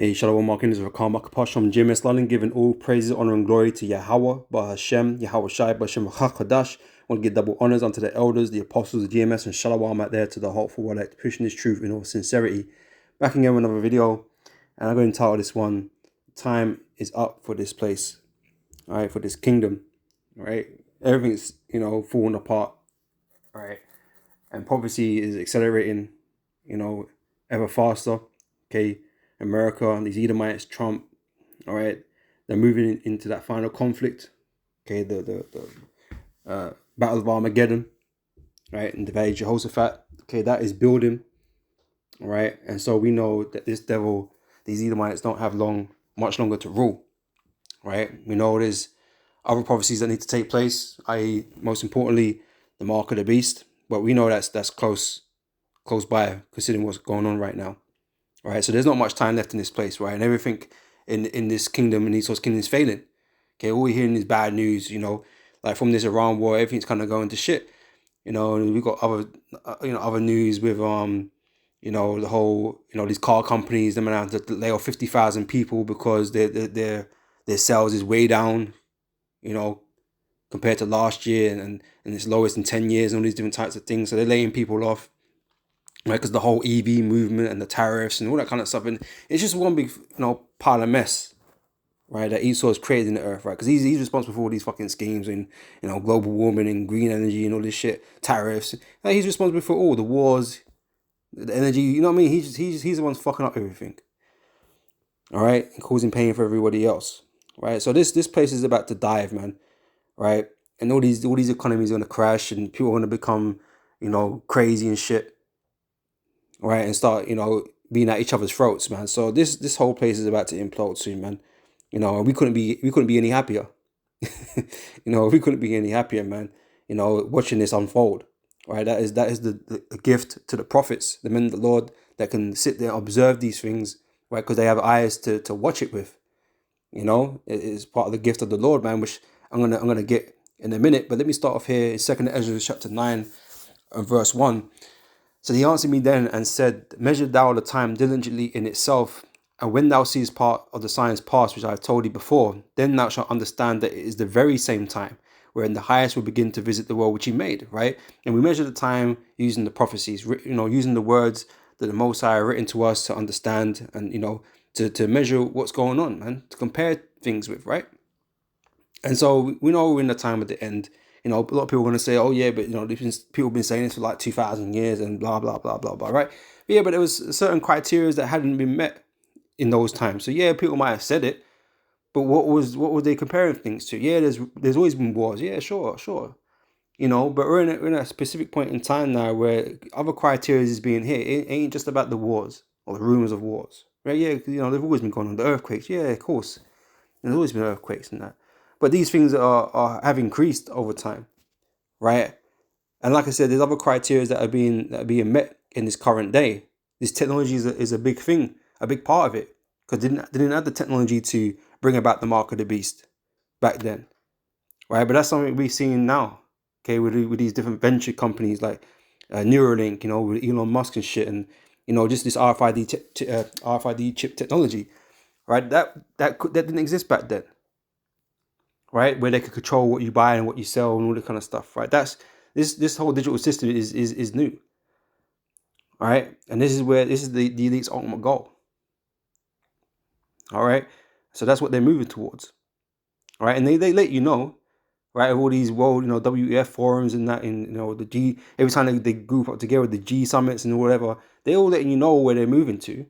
A Shalom Markin is Rakam Makapasham Jim Eslalin, giving all praises, honor, and glory to Yahweh, Bahashem, Yahweh Shai, Bashem Chakadash. I want to give double honors unto the elders, the apostles, the GMS, and Shalom out there to the hopeful one that pushing this truth in all sincerity. Back again with another video, and I'm going to title this one, Time is Up for this place, all right, for this kingdom, all right? Everything's, falling apart, all right? And prophecy is accelerating, ever faster, okay? America and these Edomites, Trump, all right, they're moving into that final conflict, okay, the Battle of Armageddon, right, and the Valley of Jehoshaphat, okay, that is building, all right, and so we know that this devil, these Edomites don't have much longer to rule, right? We know there's other prophecies that need to take place, i.e., most importantly, the mark of the beast, but we know that's close by, considering what's going on right now. All right, so there's not much time left in this place, right? And everything in this kingdom, in Esau's kingdom, is failing. Okay, all we're hearing is bad news, like from this Iran war, everything's kind of going to shit. And we've got other news with the whole, these car companies, them around to lay off 50,000 people because their sales is way down, compared to last year and it's lowest in 10 years and all these different types of things. So they're laying people off. Right, because the whole EV movement and the tariffs and all that kind of stuff, and it's just one big, pile of mess, right? That Esau has created in the earth, right? Because he's responsible for all these fucking schemes and global warming and green energy and all this shit, tariffs. Like, he's responsible for all the wars, the energy. You know what I mean? He's the one fucking up everything. All right, and causing pain for everybody else, right? So this place is about to dive, man, right? And all these economies are gonna crash and people are gonna become, crazy and shit. Right, and start, being at each other's throats, man. So this whole place is about to implode soon, man. We couldn't be any happier. We couldn't be any happier, man. Watching this unfold. Right, that is the gift to the prophets, the men of the Lord that can sit there and observe these things, right? Because they have eyes to watch it with. It is part of the gift of the Lord, man, which I'm gonna get in a minute. But let me start off here in 2 Ezra chapter 9 and verse 1. So he answered me then and said, measure thou the time diligently in itself, and when thou seest part of the signs past which I have told thee before, then thou shalt understand that it is the very same time wherein the highest will begin to visit the world which he made, right? And we measure the time using the prophecies, using the words that the Most High have written to us to understand and, to measure what's going on, man, to compare things with, right? And so we know we're in the time at the end. A lot of people are going to say, oh, yeah, but, people have been saying this for like 2,000 years and blah, blah, blah, blah, blah, right? But yeah, but there was certain criteria that hadn't been met in those times. So, yeah, people might have said it, but what were they comparing things to? Yeah, there's always been wars. Yeah, sure. But we're in a specific point in time now where other criteria is being hit. It ain't just about the wars or the rumors of wars, right? Yeah, they've always been going on. The earthquakes, yeah, of course. There's always been earthquakes and that. But these things have increased over time, right? And like I said, there's other criteria that are being met in this current day. This technology is a big thing, a big part of it, because they didn't have the technology to bring about the mark of the beast back then, right? But that's something we're seeing now, okay, with these different venture companies like Neuralink, with Elon Musk and shit, and just this RFID chip technology, right? That didn't exist back then. Right, where they could control what you buy and what you sell and all that kind of stuff, right? That's this whole digital system is new, all right? And this is the elite's ultimate goal, all right? So that's what they're moving towards, all right? And they let you know, right? Of all these world, WEF forums and that, and the G. Every time they group up together, the G summits and whatever, they all letting you know where they're moving to.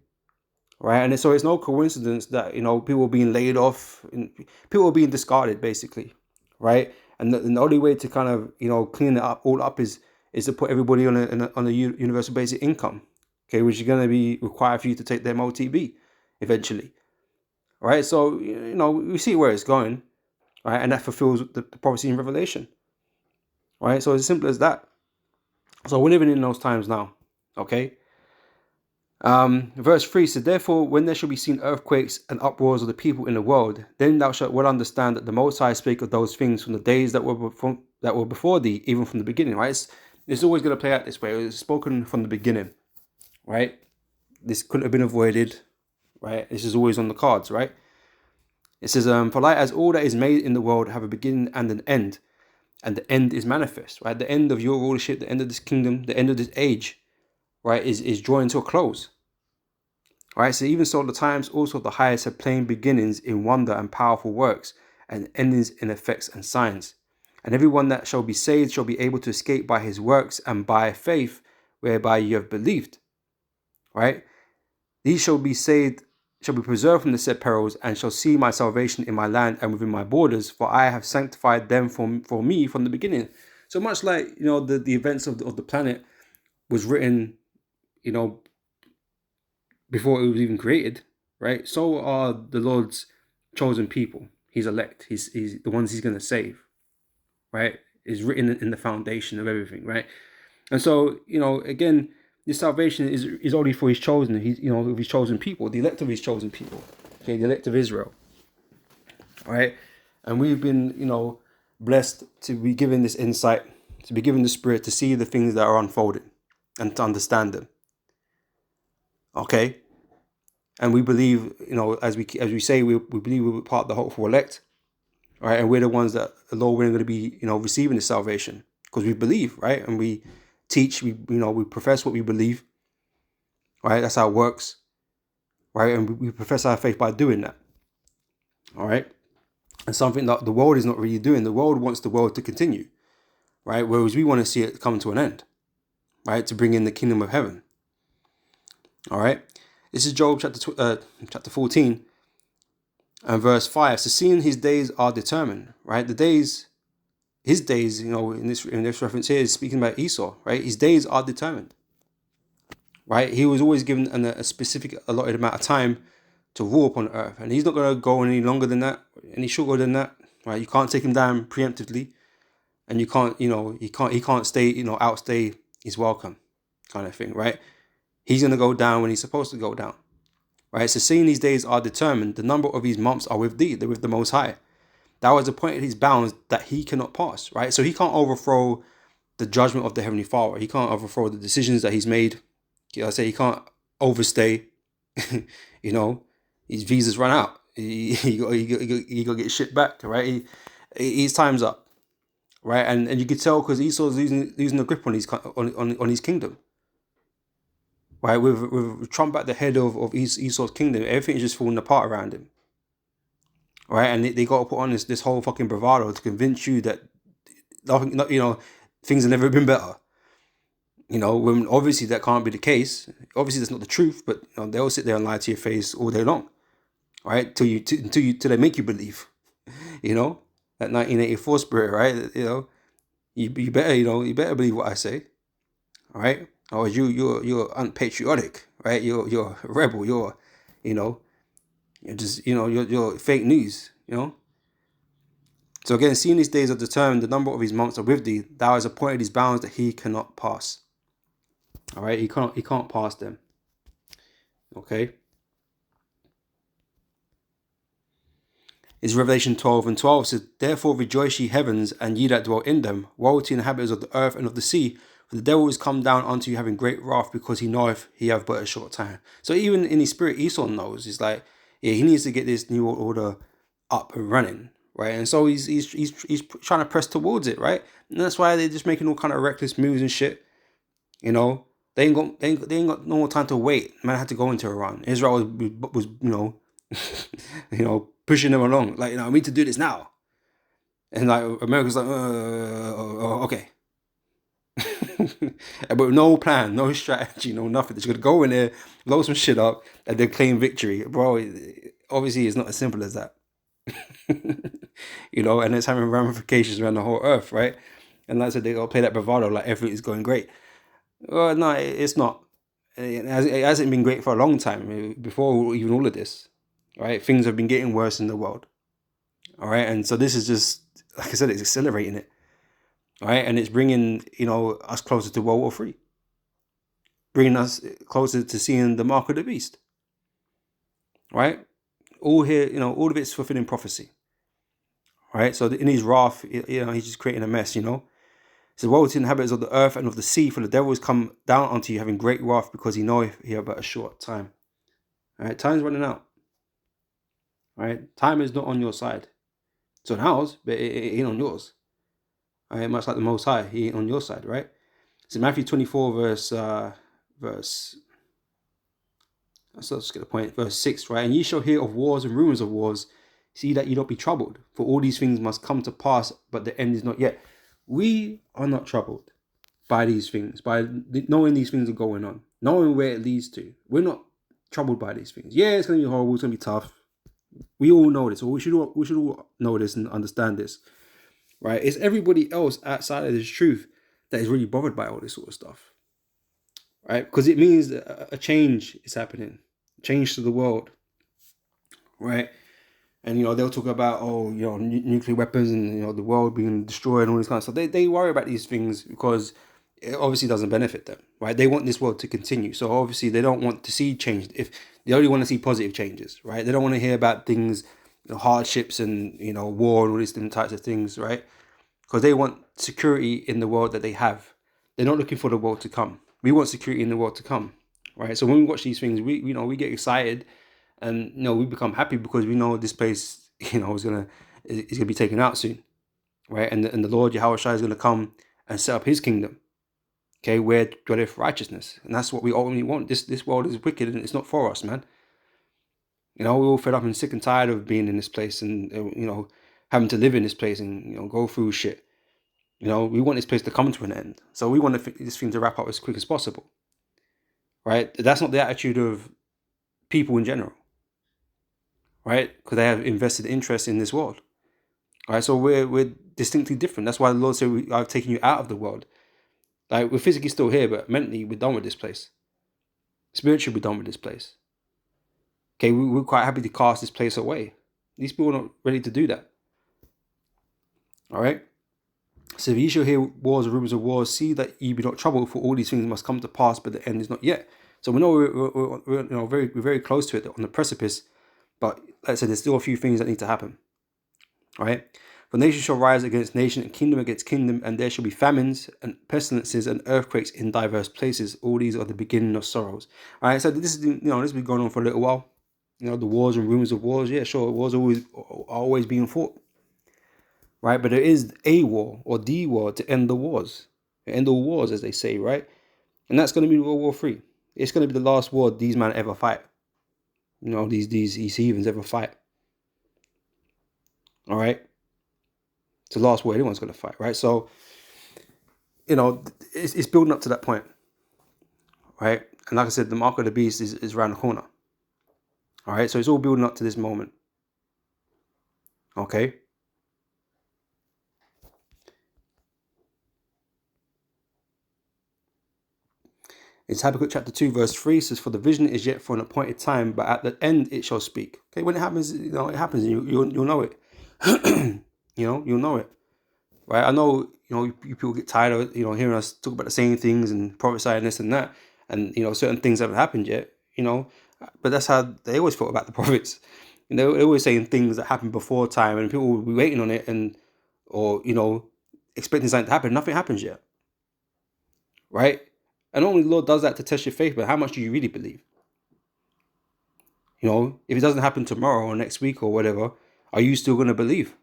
Right, and so it's no coincidence that people are being laid off and people are being discarded, basically, right? And the only way to kind of clean it all up is to put everybody on a universal basic income, okay, which is going to be required for you to take their MOTB eventually, right? So we see where it's going, right, and that fulfills the prophecy in Revelation, right? So it's as simple as that. So we're living in those times now, okay. Verse 3 said, therefore, when there shall be seen earthquakes and uproars of the people in the world, then thou shalt well understand that the Most High spake of those things from the days that were before thee, even from the beginning, right? It's always going to play out this way. It was spoken from the beginning, right? This couldn't have been avoided, right? This is always on the cards, right? It says, for like as all that is made in the world have a beginning and an end, and the end is manifest, right? The end of your rulership, the end of this kingdom, the end of this age, right, is drawing to a close. Right, so even so, the times also the highest have plain beginnings in wonder and powerful works, and endings in effects and signs. And everyone that shall be saved shall be able to escape by his works and by faith, whereby you have believed. Right? These shall be saved, shall be preserved from the said perils, and shall see my salvation in my land and within my borders, for I have sanctified them for me from the beginning. So much like, the events of the planet was written, before it was even created, right? So are the Lord's chosen people, his elect, he's the ones he's going to save, right? Is written in the foundation of everything, right? And so, again, this salvation is only for his chosen, of his chosen people, the elect of his chosen people, okay, the elect of Israel, right? And we've been, blessed to be given this insight, to be given the Spirit to see the things that are unfolding and to understand them. Okay, and we believe, as we say, we believe we're part of the hopeful elect, right? And we're the ones that the Lord, we're going to be, receiving the salvation because we believe, right? And we teach, we profess what we believe, right? That's how it works, right? And we profess our faith by doing that, all right? And something that the world is not really doing. The world wants the world to continue, right? Whereas we want to see it come to an end, right? To bring in the kingdom of heaven, all right? This is Job chapter 14 and verse 5. So seeing his days are determined, right? His days, in this reference here is speaking about Esau, right? His days are determined, right? He was always given a specific allotted amount of time to rule upon earth, and he's not going to go any longer than that, any shorter than that, right? You can't take him down preemptively, and you can't, he can't stay, outstay his welcome, kind of thing, right? He's going to go down when he's supposed to go down, right? So seeing these days are determined, the number of his months are with thee, they're with the Most High. That was appointed his bounds that he cannot pass, right? So he can't overthrow the judgment of the Heavenly Father. He can't overthrow the decisions that he's made. He can't overstay. His visas run out. He got to get shit back, right? His time's up, right? And you could tell because Esau's losing the grip on his kingdom. Right, with Trump at the head of Esau's kingdom, everything is just falling apart around him. Right, and they got to put on this whole fucking bravado to convince you that nothing, things have never been better. When obviously that can't be the case. Obviously that's not the truth, but they'll sit there and lie to your face all day long, right? Till they make you believe. That 1984 spirit, right? You better believe what I say, all right? Or you're unpatriotic, right? You're a rebel. You're just you're fake news. So again, seeing these days are determined, the number of his months are with thee. Thou hast appointed his bounds that he cannot pass. All right, he can't pass them. Okay. Is Revelation 12:12 says, therefore rejoice ye heavens, and ye that dwell in them. Woe to the inhabitants of the earth and of the sea, for the devil is come down unto you having great wrath, because he knoweth he have but a short time. So even in his spirit, Esau knows. It's like, yeah, he needs to get this new order up and running, right? And so he's trying to press towards it, right? And that's why they're just making all kind of reckless moves and shit. They ain't got no more time to wait. Man had to go into Iran. Israel was pushing them along. Like, I need to do this now. And like America's like, okay. But no plan, no strategy, no nothing. They're just gonna go in there, blow some shit up, and then claim victory. Bro, obviously it's not as simple as that. And it's having ramifications around the whole earth, right? And like I said, they gotta play that bravado like everything is going great. Well, no, it's not. It hasn't been great for a long time. Before even all of this, right? Things have been getting worse in the world. All right, and so this is just, like I said, it's accelerating it. All right, and it's bringing us closer to World War III, bringing us closer to seeing the mark of the beast. Right, all here, all of it's fulfilling prophecy. Right, so in his wrath, he's just creating a mess. So woe to the inhabitants of the earth and of the sea, for the devil has come down unto you having great wrath, because he knoweth he have but a short time. All right, time's running out. All right, time is not on your side. It's on ours, but it ain't on yours. All right, much like the Most High, he ain't on your side, right? So Matthew 24, let's get the point, verse 6, right? And ye shall hear of wars and rumors of wars. See that ye not be troubled, for all these things must come to pass, but the end is not yet. We are not troubled by these things, by knowing these things are going on, knowing where it leads to. We're not troubled by these things. Yeah, it's going to be horrible, it's going to be tough. We all know this, or we should all know this and understand this, right? It's everybody else outside of this truth that is really bothered by all this sort of stuff, right? Because it means a change is happening, change to the world, right? And, they'll talk about, nuclear weapons and, the world being destroyed and all this kind of stuff. They worry about these things because it obviously doesn't benefit them, right? They want this world to continue. So obviously they don't want to see change. If they only want to see positive changes, right? They don't want to hear about things, hardships and, war and all these different types of things, right? Because they want security in the world that they have. They're not looking for the world to come. We want security in the world to come, right? So when we watch these things, we get excited. And we become happy because we know this place, is gonna be taken out soon, right? And the Lord Yahweh Shai is gonna come and set up His kingdom, okay, where dwelleth righteousness, and that's what we ultimately want. This world is wicked and it's not for us, man. We're all fed up and sick and tired of being in this place and having to live in this place and go through shit. We want this place to come to an end, so we want this thing to wrap up as quick as possible, right? That's not the attitude of people in general. Right? Because they have invested interest in this world. Right? So we're distinctly different. That's why the Lord said, I've taken you out of the world. Like, we're physically still here, but mentally we're done with this place. Spiritually, we're done with this place. Okay, we're quite happy to cast this place away. These people are not ready to do that. All right? So if ye shall hear wars and rumors of wars, see that ye be not troubled, for all these things must come to pass, but the end is not yet. So we know we're very close to it, on the precipice. But like I said, there's still a few things that need to happen. All right? For nation shall rise against nation and kingdom against kingdom, and there shall be famines and pestilences and earthquakes in diverse places. All these are the beginning of sorrows. All right, so this is this has been going on for a little while. The wars and rumors of wars. Yeah, sure, wars are always being fought. Right, but there is a war or the war to end the wars, end all wars, as they say, right? And that's going to be World War III. It's going to be the last war these men ever fight. These heathens ever fight. All right. It's the last war anyone's going to fight, right? So, it's building up to that point, right? And like I said, the mark of the beast is around the corner. All right. So it's all building up to this moment. Okay. It's Habakkuk chapter 2, verse 3 says, for the vision is yet for an appointed time, but at the end it shall speak. Okay, when it happens, it happens, and you'll know it. You'll know it. Right? I know, you people get tired of, hearing us talk about the same things and prophesying this and that, and, certain things haven't happened yet, but that's how they always thought about the prophets. They're always saying things that happened before time, and people will be waiting on it or expecting something to happen. Nothing happens yet. Right? And not only the Lord does that to test your faith, but how much do you really believe? If it doesn't happen tomorrow or next week or whatever, are you still going to believe?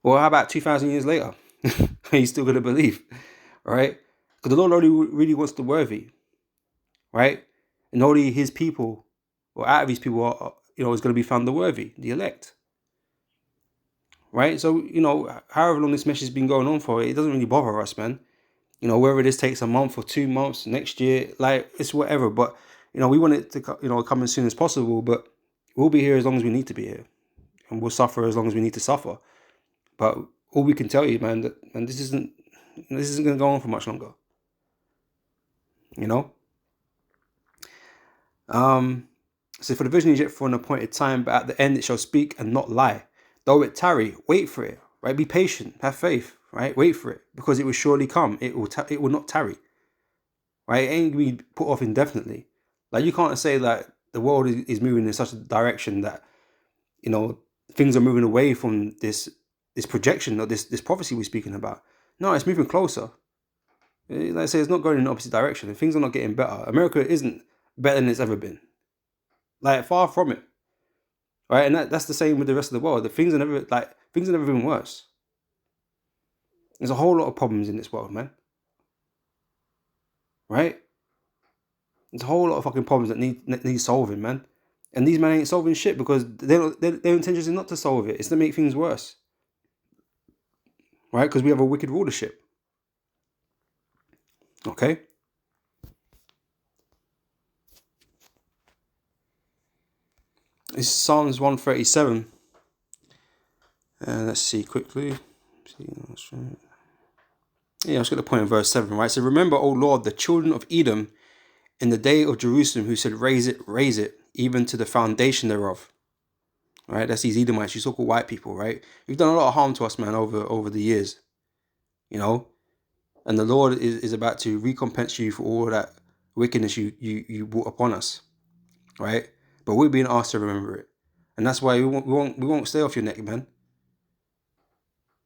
Or how about 2,000 years later? Are you still going to believe? Right? Because the Lord only really wants the worthy. Right? And only His people, or out of His people, is going to be found the worthy, the elect. Right? So, however long this message has been going on for, it doesn't really bother us, man. Whether this takes a month or 2 months, next year, like, it's whatever. But, we want it to, come as soon as possible. But we'll be here as long as we need to be here. And we'll suffer as long as we need to suffer. But all we can tell you, man, this isn't going to go on for much longer. So for the vision is yet for an appointed time, but at the end it shall speak and not lie. Though it tarry, wait for it, right? Be patient, have faith, right? Wait for it, because it will surely come. It will not tarry, right? It ain't going to be put off indefinitely. Like, you can't say that the world is moving in such a direction that, things are moving away from this projection or this prophecy we're speaking about. No, it's moving closer. Like I say, it's not going in the opposite direction. Things are not getting better. America isn't better than it's ever been. Like, far from it. Right? And that's the same with the rest of the world. Things have never been worse. There's a whole lot of problems in this world, man. Right? There's a whole lot of fucking problems that need solving, man. And these men ain't solving shit because their intention is not to solve it. It's to make things worse. Right? Because we have a wicked rulership. Okay? This is Psalms 137. Let's see quickly. Yeah, let's get the point in verse 7, right? So remember, O Lord, the children of Edom in the day of Jerusalem, who said, raise it, even to the foundation thereof. Right? That's these Edomites, these so-called white people, right? You've done a lot of harm to us, man, over the years. You know? And the Lord is about to recompense you for all that wickedness you brought upon us. Right? But we're being asked to remember it. And that's why we won't stay off your neck, man.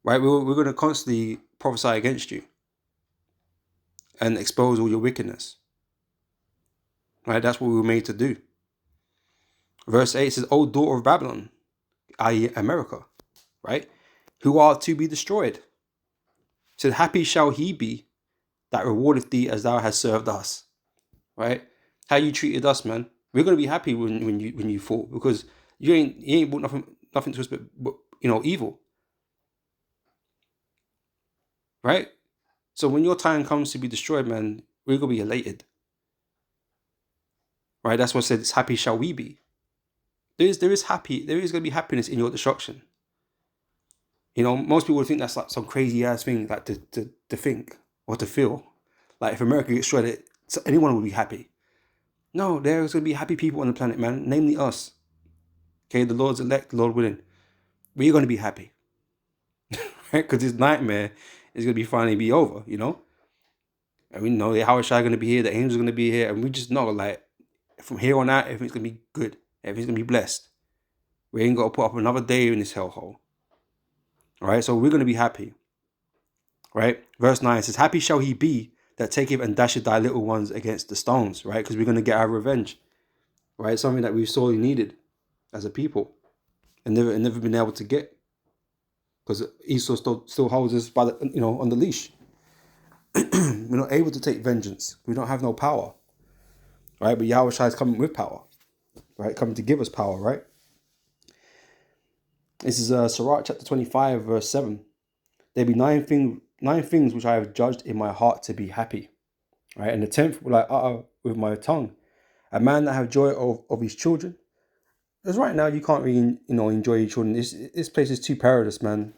Right? We're going to constantly prophesy against you and expose all your wickedness. Right? That's what we were made to do. Verse 8 says, O daughter of Babylon, i.e. America, right? Who are to be destroyed. Said, happy shall he be that rewardeth thee as thou hast served us. Right? How you treated us, man. We're going to be happy when you fall, because you ain't brought nothing to us but evil. Right? So when your time comes to be destroyed, man, we're going to be elated. Right? That's what it said, it's happy shall we be. There is going to be happiness in your destruction. Most people would think that's like some crazy ass thing, like to think or to feel. Like if America gets destroyed, anyone would be happy. No, there's going to be happy people on the planet, man, namely us. Okay, the Lord's elect, the Lord willing. We're going to be happy. Right? Because this nightmare is going to finally be over, And we know the Yahweh Shai going to be here, the angels are going to be here, and we just know, like, from here on out, everything's going to be good. Everything's going to be blessed. We ain't got to put up another day in this hellhole. All right, so we're going to be happy. Right? Verse 9 says, happy shall he be that taketh and dasheth thy little ones against the stones. Right? Because we're going to get our revenge. Right? Something that we've sorely needed as a people and never been able to get. Because Esau still holds us by the, on the leash. We're not able to take vengeance. We don't have no power. Right? But Yahweh Shai is coming with power. Right? Coming to give us power, right? This is Sirach chapter 25, verse 7. There be nine things which I have judged in my heart to be happy. Right? And the 10th will I utter with my tongue. A man that have joy of his children. Because right now you can't really, enjoy your children. This place is too perilous, man.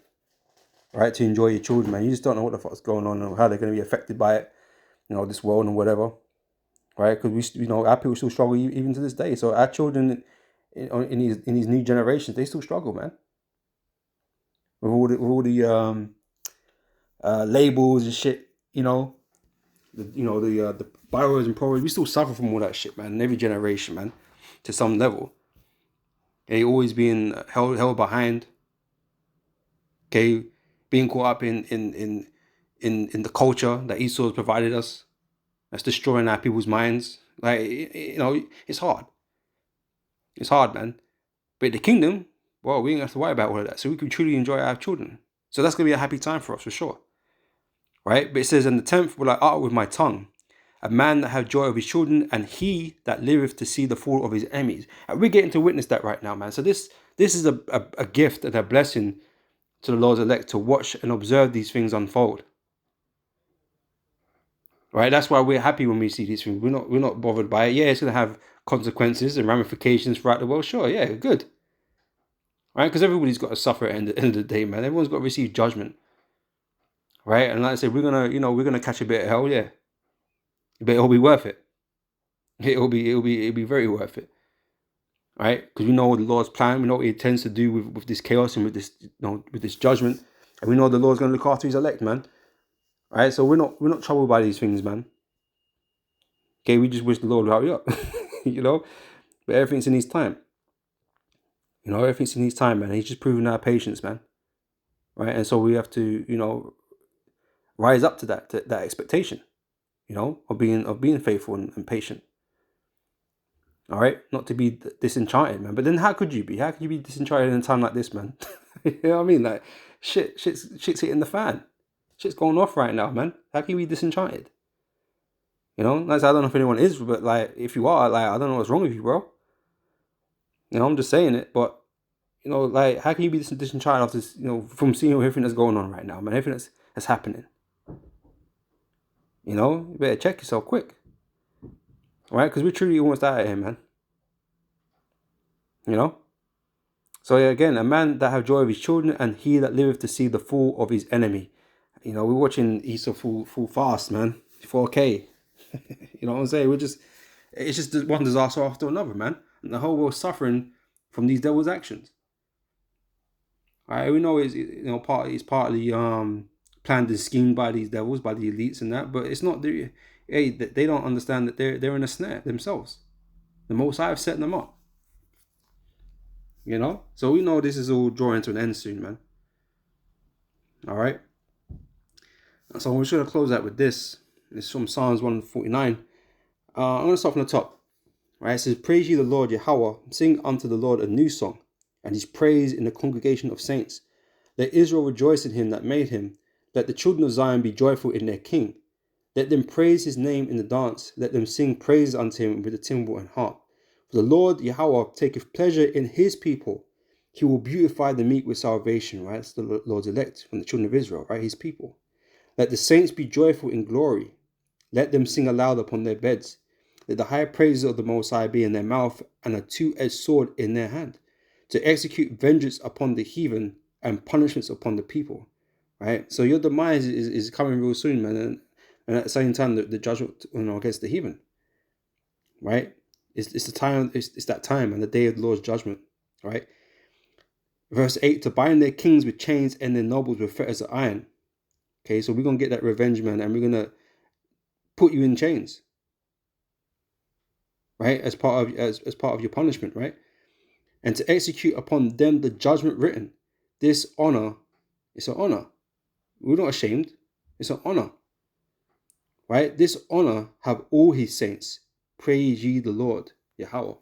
Right? To enjoy your children, man. You just don't know what the fuck's going on and how they're going to be affected by it. This world and whatever. Right? Because our people still struggle even to this day. So our children in these new generations, they still struggle, man. With all the labels and shit, the borrowers and proverbs, we still suffer from all that shit, man. In every generation, man, to some level. Okay, always being held behind. Okay, being caught up in the culture that Esau has provided us. That's destroying our people's minds. Like, it's hard. It's hard, man. But the kingdom, well, we ain't have to worry about all of that. So we can truly enjoy our children. So that's going to be a happy time for us, for sure. Right? But it says, and the 10th will I utter with my tongue. A man that have joy of his children, and he that liveth to see the fall of his enemies. And we're getting to witness that right now, man. So this is a gift and a blessing to the Lord's elect to watch and observe these things unfold. Right? That's why we're happy when we see these things. We're not bothered by it. Yeah, it's going to have consequences and ramifications throughout the world. Sure, yeah, good. Right? Because everybody's got to suffer at the end of the day, man. Everyone's got to receive judgment. Right? And like I said, we're gonna catch a bit of hell, yeah. But it'll be worth it. It'll be very worth it. Right? Because we know the Lord's plan, we know what he intends to do with this chaos and with this, with this judgment. And we know the Lord's gonna look after his elect, man. Right? So we're not troubled by these things, man. Okay, we just wish the Lord would hurry up. But everything's in his time. Everything's in his time, man. He's just proving our patience, man. Right? And so we have to, rise up to that expectation, of being faithful and patient. All right, not to be disenchanted, man. But then how could you be? How could you be disenchanted in a time like this, man? You know what I mean? Like shit's hitting the fan. Shit's going off right now, man. How can you be disenchanted? You know, like I don't know if anyone is, but like if you are, like I don't know what's wrong with you, bro. You know, I'm just saying it, but you know, like how can you be disenchanted after this, you know, from seeing everything that's going on right now, man? Everything that's happening. You know, you better check yourself quick. All right, because we're truly almost out of here, man. You know? So yeah, again, a man that have joy of his children, and he that liveth to see the fall of his enemy. You know, we're watching Esau full fast, man. 4K. You know what I'm saying? It's just one disaster after another, man. And the whole world's suffering from these devil's actions. All right, we know it's partly planned and schemed by these devils, by the elites and that, but it's not they don't understand that they're in a snare themselves. The Most High have set them up. You know? So we know this is all drawing to an end soon, man. All right? So we're just going to close out with this. It's from Psalms 149. I'm going to start from the top. Right? It says, praise ye the Lord Yahweh. Sing unto the Lord a new song, and his praise in the congregation of saints. Let Israel rejoice in him that made him. Let the children of Zion be joyful in their king. Let them praise his name in the dance. Let them sing praise unto him with the timbrel and harp. For the Lord Yahweh taketh pleasure in his people. He will beautify the meek with salvation, right? That's the Lord's elect from the children of Israel, right? His people. Let the saints be joyful in glory. Let them sing aloud upon their beds. Let the high praises of the Most High be in their mouth, and a two-edged sword in their hand, to execute vengeance upon the heathen and punishments upon the people, right? So your demise is coming real soon, man. And at the same time, the judgment, against the heathen, right? It's the time. It's that time and the day of the Lord's judgment, right? Verse 8: to bind their kings with chains and their nobles with fetters of iron. Okay, so we're gonna get that revenge, man, and we're gonna put you in chains, right? As part of your punishment, right? And to execute upon them the judgment written. This honor, it's an honor. We're not ashamed. It's an honor. Right? This honor have all his saints. Praise ye the Lord, Yahweh. All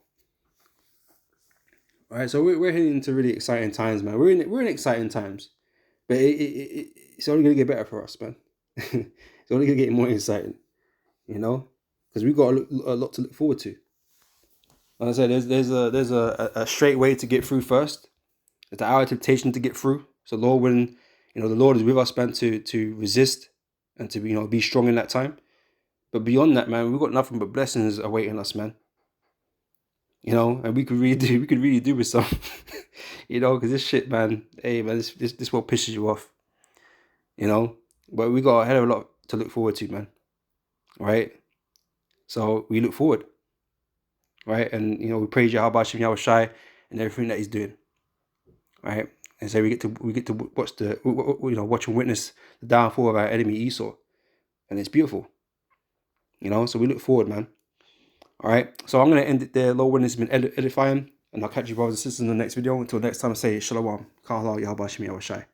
right, so we're heading into really exciting times, man. We're in exciting times, but it's only gonna get better for us, man. It's only gonna get more exciting, you know, because we've got a lot to look forward to. Like I said, there's a straight way to get through first. There's the hour of temptation to get through. So Lord, when the Lord is with us, man, to resist and to be strong in that time. But beyond that, man, we've got nothing but blessings awaiting us, man. You know, and we could really do with some, because this shit, man, hey, man, this what pisses you off, but we got a hell of a lot to look forward to, man. Right? So we look forward, right? And, we praise Yahweh Shem Yahweh Shai and everything that he's doing, right? And so we get to watch watch and witness the downfall of our enemy Esau, and it's beautiful, so we look forward, man. All right, so I'm going to end it there. Lord, when it's been edifying, and I'll catch you brothers and sisters in the next video. Until next time, I say Shalom, Kala, Yahweh Shem Yahweh Shai.